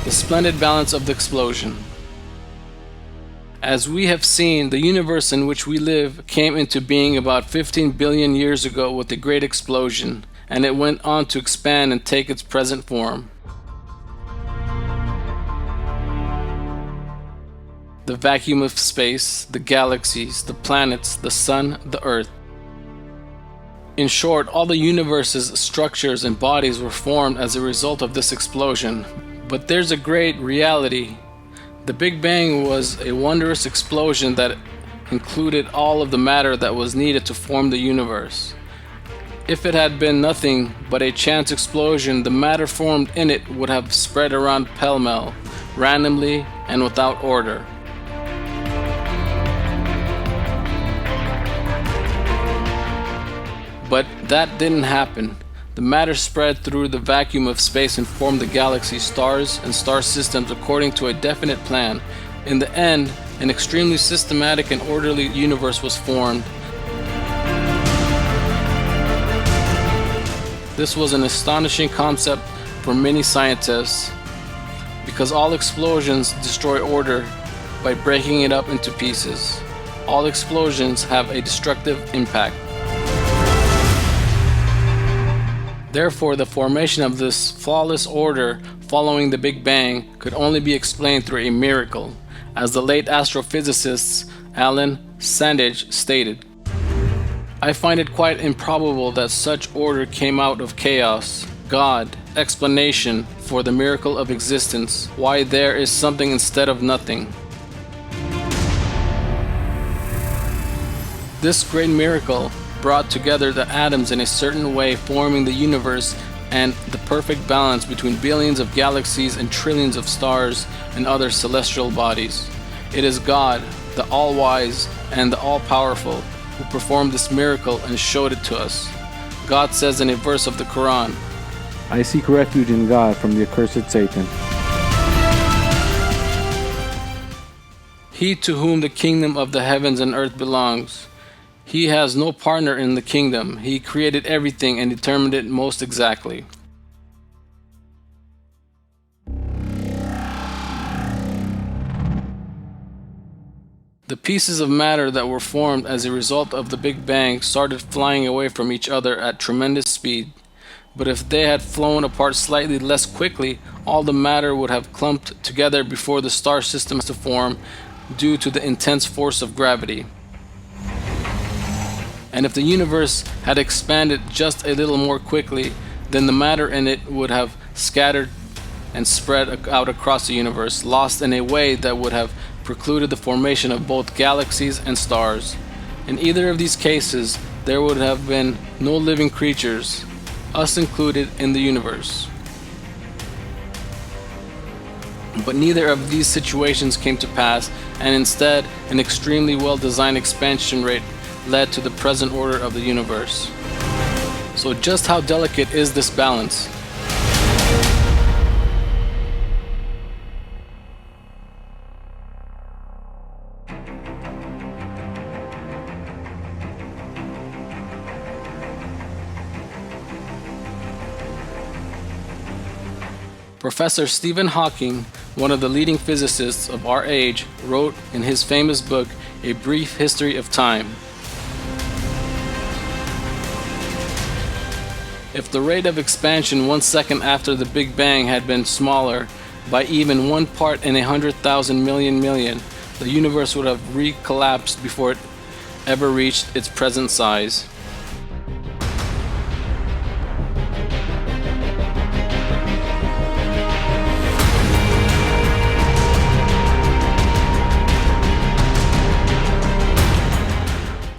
The splendid balance of the explosion. As we have seen, the universe in which we live came into being about 15 billion years ago with a great explosion, and it went on to expand and take its present form. The vacuum of space, the galaxies, the planets, the sun, the earth. In short, all the universe's structures and bodies were formed as a result of this explosion. But there's a great reality. The Big Bang was a wondrous explosion that included all of the matter that was needed to form the universe. If it had been nothing but a chance explosion, the matter formed in it would have spread around pell-mell, randomly and without order. But that didn't happen. The matter spread through the vacuum of space and formed the galaxies, stars, and star systems according to a definite plan. In the end, an extremely systematic and orderly universe was formed. This was an astonishing concept for many scientists, because all explosions destroy order by breaking it up into pieces. All explosions have a destructive impact. Therefore, the formation of this flawless order following the Big Bang could only be explained through a miracle, as the late astrophysicist Alan Sandage stated. I find it quite improbable that such order came out of chaos. God, explanation for the miracle of existence, why there is something instead of nothing. This great miracle brought together the atoms in a certain way, forming the universe and the perfect balance between billions of galaxies and trillions of stars and other celestial bodies. It is God, the all-wise and the all-powerful, who performed this miracle and showed it to us. God says in a verse of the Quran, I seek refuge in God from the accursed Satan. He to whom the kingdom of the heavens and earth belongs. He has no partner in the kingdom. He created everything and determined it most exactly. The pieces of matter that were formed as a result of the Big Bang started flying away from each other at tremendous speed. But if they had flown apart slightly less quickly, all the matter would have clumped together before the star system to form due to the intense force of gravity. And if the universe had expanded just a little more quickly, then the matter in it would have scattered and spread out across the universe, lost in a way that would have precluded the formation of both galaxies and stars. In either of these cases, there would have been no living creatures, us included, in the universe. But neither of these situations came to pass, and instead, an extremely well-designed expansion rate led to the present order of the universe. So just how delicate is this balance? Professor Stephen Hawking, one of the leading physicists of our age, wrote in his famous book, A Brief History of Time, if the rate of expansion 1 second after the Big Bang had been smaller by even 1 part in 100,000 million, the universe would have re-collapsed before it ever reached its present size.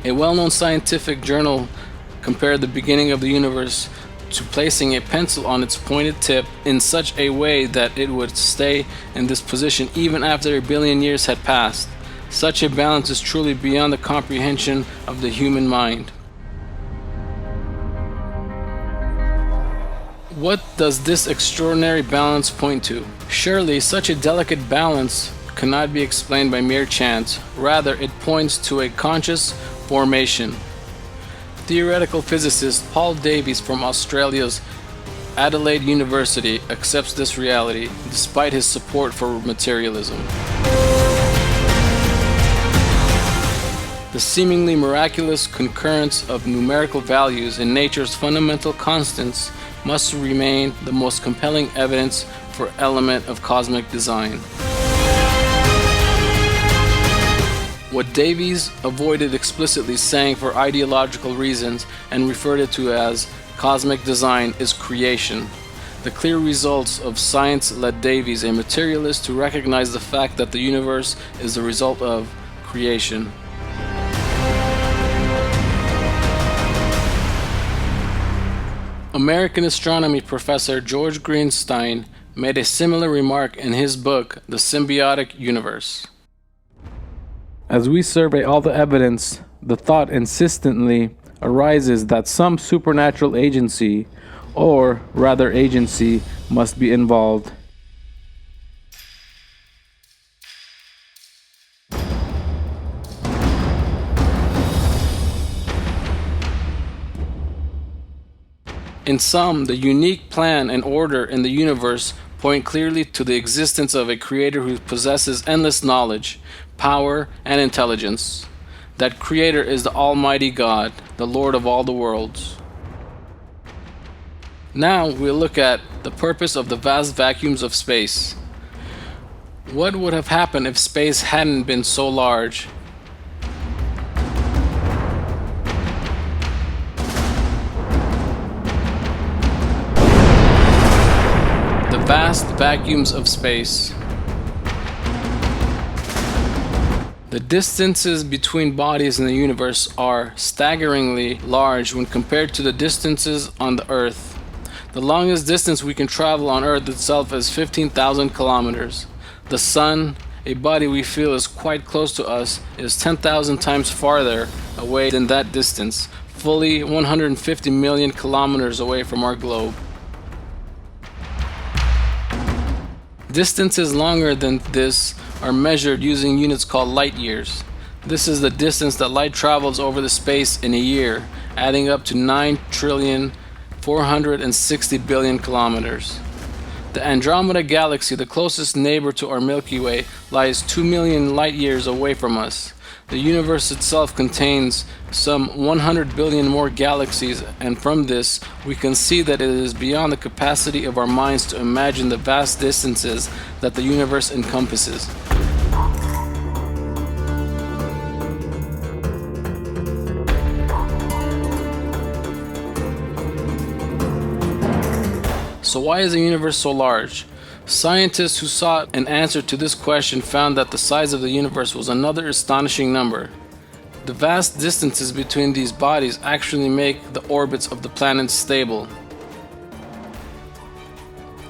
A well-known scientific journal compared the beginning of the universe to placing a pencil on its pointed tip in such a way that it would stay in this position even after 1 billion years had passed. Such a balance is truly beyond the comprehension of the human mind. What does this extraordinary balance point to? Surely such a delicate balance cannot be explained by mere chance. Rather, it points to a conscious formation. Theoretical physicist Paul Davies from Australia's Adelaide University accepts this reality despite his support for materialism. The seemingly miraculous concurrence of numerical values in nature's fundamental constants must remain the most compelling evidence for element of cosmic design. What Davies avoided explicitly saying for ideological reasons and referred it to as cosmic design is creation. The clear results of science led Davies, a materialist, to recognize the fact that the universe is the result of creation. American astronomy professor George Greenstein made a similar remark in his book, The Symbiotic Universe. As we survey all the evidence, the thought insistently arises that some supernatural agency, or rather agency, must be involved. In sum, the unique plan and order in the universe point clearly to the existence of a creator who possesses endless knowledge, power, and intelligence. That creator is the Almighty God, the Lord of all the worlds. Now we'll look at the purpose of the vast vacuums of space. What would have happened if space hadn't been so large? The vast vacuums of space. The distances between bodies in the universe are staggeringly large when compared to the distances on the Earth. The longest distance we can travel on Earth itself is 15,000 kilometers. The Sun, a body we feel is quite close to us, is 10,000 times farther away than that distance, fully 150 million kilometers away from our globe. Distances longer than this are measured using units called light years. This is the distance that light travels over the space in a year, adding up to 9,460,000,000,000 kilometers. The Andromeda Galaxy, the closest neighbor to our Milky Way, lies 2 million light years away from us. The universe itself contains some 100 billion more galaxies, and from this we can see that it is beyond the capacity of our minds to imagine the vast distances that the universe encompasses. So why is the universe so large? Scientists who sought an answer to this question found that the size of the universe was another astonishing number. The vast distances between these bodies actually make the orbits of the planets stable.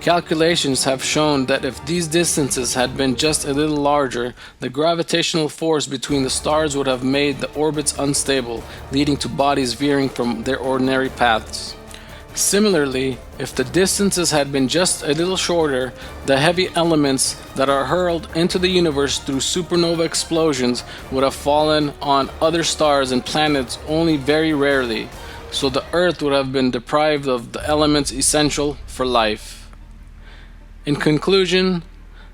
Calculations have shown that if these distances had been just a little larger, the gravitational force between the stars would have made the orbits unstable, leading to bodies veering from their ordinary paths. Similarly, if the distances had been just a little shorter, the heavy elements that are hurled into the universe through supernova explosions would have fallen on other stars and planets only very rarely, so the Earth would have been deprived of the elements essential for life. In conclusion,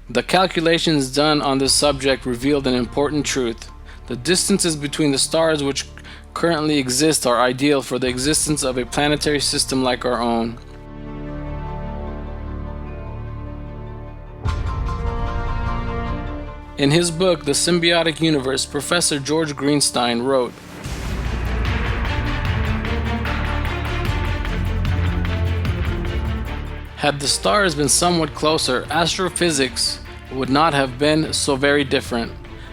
the calculations done on this subject revealed an important truth. The distances between the stars which currently exist are ideal for the existence of a planetary system like our own. In his book, The Symbiotic Universe, Professor George Greenstein wrote, "Had the stars been somewhat closer, astrophysics would not have been so very different.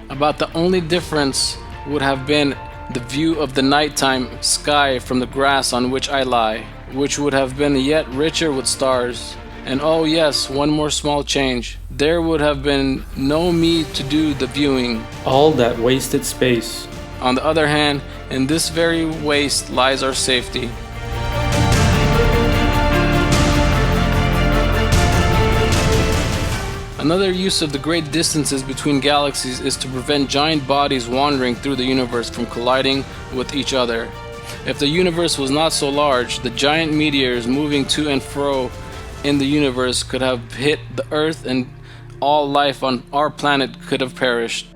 About the only difference would have been the view of the nighttime sky from the grass on which I lie, which would have been yet richer with stars. And oh yes, one more small change. There would have been no me to do the viewing. All that wasted space. On the other hand, in this very waste lies our safety. Another use of the great distances between galaxies is to prevent giant bodies wandering through the universe from colliding with each other. If the universe was not so large, the giant meteors moving to and fro in the universe could have hit the Earth and all life on our planet could have perished.